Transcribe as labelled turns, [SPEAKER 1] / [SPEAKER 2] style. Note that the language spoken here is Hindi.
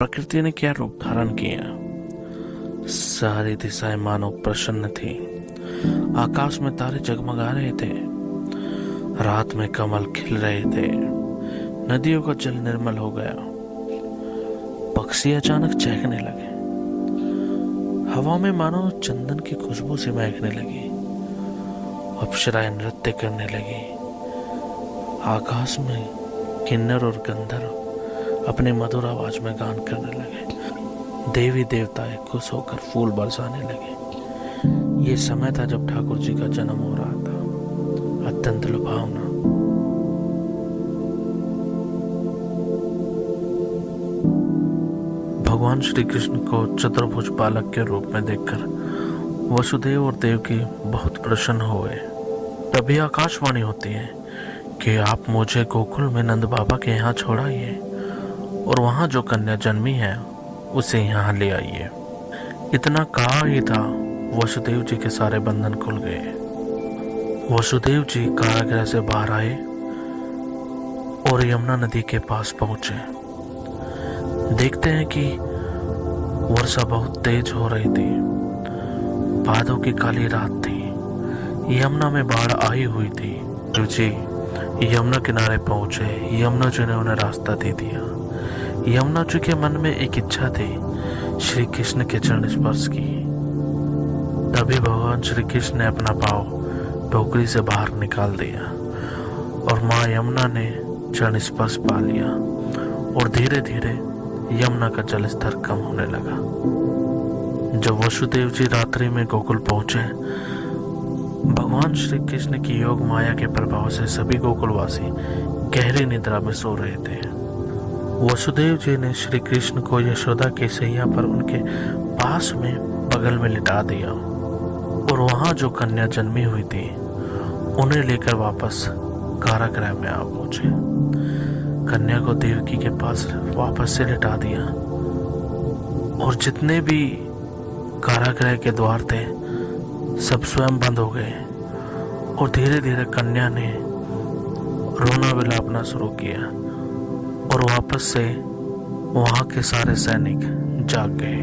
[SPEAKER 1] प्रकृति ने क्या रूप धारण किया। सारी दिशाएं मानो प्रसन्न थी। आकाश में तारे जगमगा रहे थे, रात में कमल खिल रहे थे, नदियों का जल निर्मल हो गया, पक्षी अचानक चहकने लगे, हवा में मानो चंदन की खुशबू से महकने लगी, अप्सराएं नृत्य करने लगी, आकाश में किन्नर और गंधर्व अपने मधुर आवाज में गान करने लगे, देवी देवताएं खुश होकर फूल बरसाने लगे। ये समय था जब ठाकुर जी का जन्म हो रहा था। अत्यंत लुभावना। भगवान श्री कृष्ण को चतुर्भुज बालक के रूप में देखकर वसुदेव और देवकी बहुत प्रसन्न हुए। तभी आकाशवाणी होती है कि आप मुझे गोकुल में नंद बाबा के यहाँ छोड़ाइए और वहां जो कन्या जन्मी है उसे यहाँ ले आइए। इतना कहा ही था, वसुदेव जी के सारे बंधन खुल गए। वसुदेव जी कारागृह से बाहर आए और यमुना नदी के पास पहुंचे। देखते हैं कि वर्षा बहुत तेज हो रही थी। भादों की काली रात थी। यमुना में बाढ़ आई हुई थी। शिव जी यमुना किनारे पहुंचे। यमुना जी ने उन्हें रास्ता दे दिया। यमुना जी के मन में एक इच्छा थी, श्री कृष्ण के चरण स्पर्श की। तभी भगवान श्री कृष्ण ने अपना पाँव टोकरी से बाहर निकाल दिया और माँ यमुना ने चरण स्पर्श पा लिया और धीरे धीरे यमुना का जल स्तर कम होने लगा। जब वसुदेव जी रात्रि में गोकुल पहुंचे, भगवान श्री कृष्ण की योग माया के प्रभाव से सभी गोकुलवासी गहरी निद्रा में सो रहे थे। वसुदेव जी ने श्री कृष्ण को यशोदा के सैया पर उनके पास में बगल में लिटा दिया और वहां जो कन्या जन्मी हुई थी उन्हें लेकर वापस कारागृह में आ पहुंचे। कन्या को देवकी के पास वापस से लिटा दिया और जितने भी कारागृह के द्वार थे सब स्वयं बंद हो गए और धीरे धीरे कन्या ने रोना विलापना शुरू किया और वापस से वहां के सारे सैनिक जाग गए।